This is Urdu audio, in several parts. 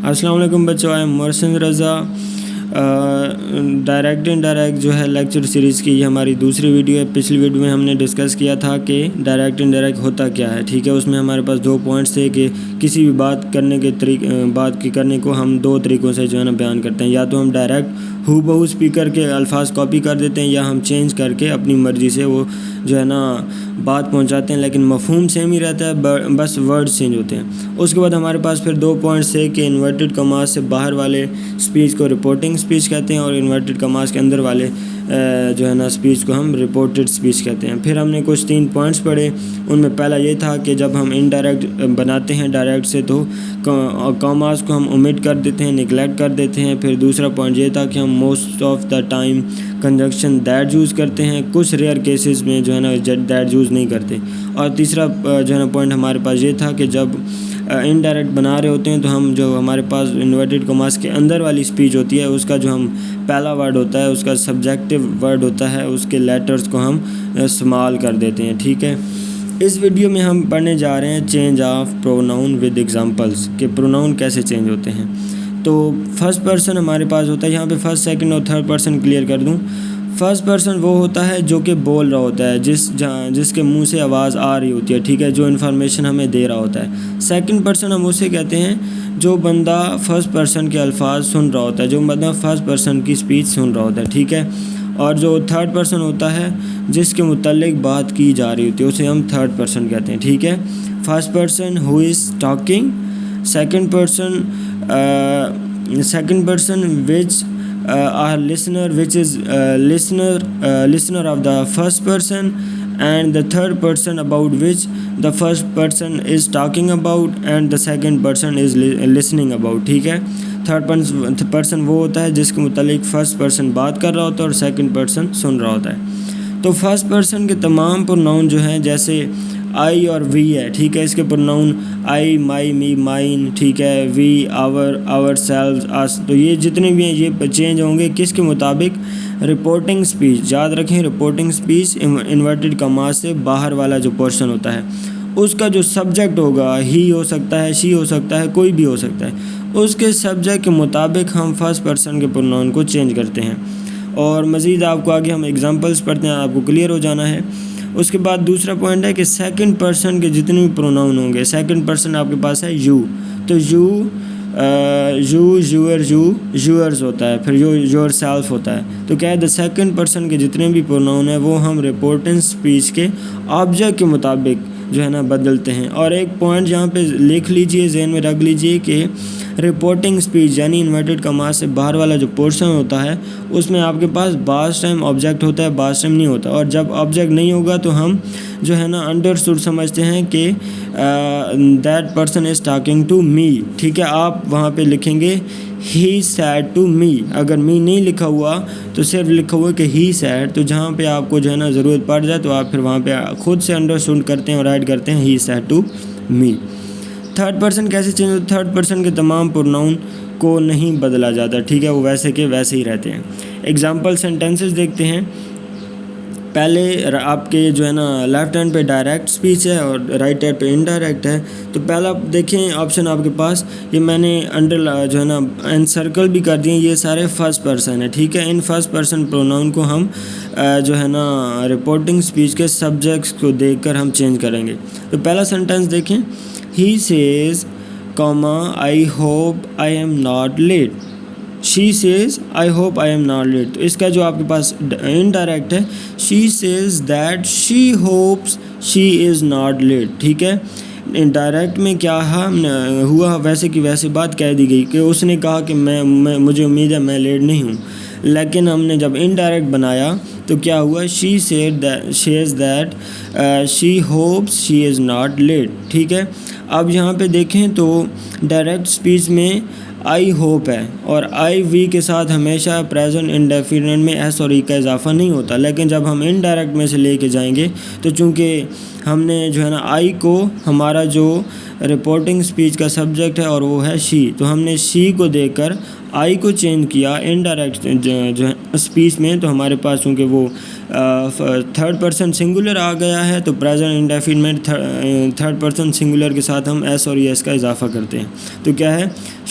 السلام علیکم بچوں، I am Mohsin Raza. Direct indirect جو ہے لیکچر سیریز کی یہ ہماری دوسری ویڈیو ہے۔ پچھلی ویڈیو میں ہم نے ڈسکس کیا تھا کہ ڈائریکٹ انڈائریکٹ ہوتا کیا ہے، ٹھیک ہے۔ اس میں ہمارے پاس 2 پوائنٹس تھے کہ کسی بھی بات کرنے کو ہم 2 طریقوں سے جو ہے نا بیان کرتے ہیں، یا تو ہم ڈائریکٹ ہو بہو اسپیکر کے الفاظ کاپی کر دیتے ہیں، یا ہم چینج کر کے اپنی مرضی سے وہ جو ہے نا بات پہنچاتے ہیں، لیکن مفہوم سیم ہی رہتا ہے، بس ورڈز چینج ہوتے ہیں۔ اس کے بعد ہمارے پاس پھر 2 پوائنٹس تھے کہ انورٹڈ کماز سے باہر والے اسپیچ کو رپورٹنگ اسپیچ کہتے ہیں، اور انورٹڈ کماز کے اندر والے جو ہے نا اسپیچ کو ہم رپورٹڈ اسپیچ کہتے ہیں۔ پھر ہم نے کچھ 3 پوائنٹس پڑھے، ان میں پہلا یہ تھا کہ جب ہم انڈائریکٹ بناتے ہیں ڈائریکٹ سے تو کاماز کو ہم اومٹ کر دیتے ہیں، نگلیکٹ کر دیتے ہیں۔ پھر دوسرا پوائنٹ یہ تھا کہ ہم most of the time conjunction that use کرتے ہیں، کچھ ریئر کیسز میں جو ہے نا دیٹ یوز نہیں کرتے۔ اور تیسرا جو ہے نا پوائنٹ ہمارے پاس یہ تھا کہ جب انڈائریکٹ بنا رہے ہوتے ہیں تو ہم جو ہمارے پاس انورٹڈ کماز کے اندر والی اسپیچ ہوتی ہے، اس کا جو ہم پہلا ورڈ ہوتا ہے، اس کا سبجیکٹیو ورڈ ہوتا ہے، اس کے لیٹرز کو ہم استعمال کر دیتے ہیں، ٹھیک ہے۔ اس ویڈیو میں ہم پڑھنے جا رہے ہیں change of pronoun with examples, کہ پروناؤن کیسے چینج ہوتے ہیں۔ تو فرسٹ پرسن ہمارے پاس ہوتا ہے، یہاں پہ فرسٹ سیکنڈ اور تھرڈ پرسن کلیئر کر دوں۔ فرسٹ پرسن وہ ہوتا ہے جو کہ بول رہا ہوتا ہے، جس کے منہ سے آواز آ رہی ہوتی ہے، ٹھیک ہے، جو انفارمیشن ہمیں دے رہا ہوتا ہے۔ سیکنڈ پرسن ہم اسے کہتے ہیں جو بندہ فرسٹ پرسن کے الفاظ سن رہا ہوتا ہے، جو بندہ فرسٹ پرسن کی اسپیچ سن رہا ہوتا ہے، ٹھیک ہے۔ اور جو تھرڈ پرسن ہوتا ہے جس کے متعلق بات کی جا رہی ہوتی ہے، اسے ہم تھرڈ پرسن کہتے ہیں، ٹھیک ہے۔ First person who is talking, second person which listener which is listener of the first person, and the third person about which the first person is talking about and the second person is listening about، ٹھیک ہے۔ تھرڈ پرسن وہ ہوتا ہے جس کے متعلق فرسٹ پرسن بات کر رہا ہوتا ہے اور سیکنڈ پرسن سن رہا ہوتا ہے۔ تو فرسٹ پرسن کے تمام پروناؤن جو ہیں، جیسے آئی اور وی ہے، ٹھیک ہے، اس کے پروناؤن آئی، مائی، می، مائن، ٹھیک ہے، وی، آور سیلز، اس، تو یہ جتنے بھی ہیں یہ چینج ہوں گے کس کے مطابق؟ Reporting speech. یاد رکھیں، رپورٹنگ اسپیچ انورٹڈ کماز سے باہر والا جو پورشن ہوتا ہے، اس کا جو سبجیکٹ ہوگا، ہی ہو سکتا ہے، شی ہو سکتا ہے، کوئی بھی ہو سکتا ہے، اس کے سبجیکٹ کے مطابق ہم فرسٹ پرسن کے پروناؤن کو چینج کرتے ہیں۔ اور مزید آپ کو آگے ہم ایگزامپلس پڑھتے ہیں، آپ کو کلیئر ہو جانا ہے۔ اس کے بعد دوسرا پوائنٹ ہے کہ سیکنڈ پرسن کے جتنے بھی پروناؤن ہوں گے، سیکنڈ پرسن آپ کے پاس ہے یو، تو یو، یور، یورز ہوتا ہے، پھر یور سیلف ہوتا ہے۔ تو کیا ہے، دا سیکنڈ پرسن کے جتنے بھی پروناؤن ہیں وہ ہم رپورٹنگ اسپیچ کے آبجیکٹ کے مطابق جو ہے نا بدلتے ہیں۔ اور ایک پوائنٹ یہاں پہ لکھ لیجئے، ذہن میں رکھ لیجئے کہ رپورٹنگ اسپیچ یعنی انورٹڈ کماز سے باہر والا جو پورشن ہوتا ہے، اس میں آپ کے پاس بعض ٹائم آبجیکٹ ہوتا ہے، بعض ٹائم نہیں ہوتا، اور جب آبجیکٹ نہیں ہوگا تو ہم جو ہے نا انڈرسٹوڈ سمجھتے ہیں کہ that person is talking to me, ٹھیک ہے۔ آپ وہاں پہ لکھیں گے ہی سیڈ ٹو می، اگر می نہیں لکھا ہوا تو صرف لکھا ہوا کہ ہی سیڈ، تو جہاں پہ آپ کو جو ہے نا ضرورت پڑ جائے تو آپ پھر وہاں پہ خود سے انڈرسٹوڈ کرتے ہیں اور ایڈ کرتے ہیں he said to me. Third person کیسے چینج ہوتا ہے؟ تھرڈ پرسن کے تمام پروناؤن کو نہیں بدلا جاتا، ٹھیک ہے، وہ ویسے کے ویسے ہی رہتے ہیں۔ ایگزامپل سینٹینسز دیکھتے ہیں۔ پہلے آپ کے جو ہے نا لیفٹ ہینڈ پہ ڈائریکٹ اسپیچ ہے اور رائٹ ہینڈ پہ انڈائریکٹ ہے۔ تو پہلا دیکھیں آپشن آپ کے پاس، یہ میں نے جو ہے نا انسرکل بھی کر دیے، یہ سارے فرسٹ پرسن ہے، ٹھیک ہے۔ ان فرسٹ پرسن پروناؤن کو ہم جو ہے نا رپورٹنگ اسپیچ کے سبجیکٹس کو دیکھ کر ہم چینج کریں گے۔ تو پہلا سینٹینس دیکھیں، he says, I hope I am not late, she says I hope I am not late. تو اس کا جو آپ کے پاس انڈائریکٹ ہے، she says that she hopes she is not late, ٹھیک ہے۔ ڈائریکٹ میں کیا ہوا، ویسے کی ویسے بات کہہ دی گئی کہ اس نے کہا کہ مجھے امید ہے میں لیٹ نہیں ہوں، لیکن ہم نے جب انڈائریکٹ بنایا تو کیا ہوا، شی says that she hopes she is not late, ٹھیک ہے۔ اب یہاں پہ دیکھیں تو ڈائریکٹ اسپیچ میں آئی ہوپ ہے، اور آئی وی کے ساتھ ہمیشہ پریزنٹ انڈیفینٹ میں ایس اور ای کا اضافہ نہیں ہوتا، لیکن جب ہم انڈائریکٹ میں سے لے کے جائیں گے تو چونکہ ہم نے جو ہے نا آئی کو ہمارا جو رپورٹنگ اسپیچ کا سبجیکٹ ہے اور وہ ہے شی، تو ہم نے شی کو دیکھ کر آئی کو چینج کیا انڈائریکٹ جو ہے اسپیچ میں، تو ہمارے پاس چونکہ وہ تھرڈ پرسن سنگولر آ گیا ہے تو present indefinite third person singular کے ساتھ ہم ایس اور ایس کا اضافہ کرتے ہیں۔ تو کیا ہے،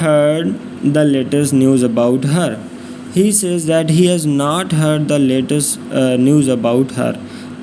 heard the latest news about her, he says that he has not heard the latest news about her।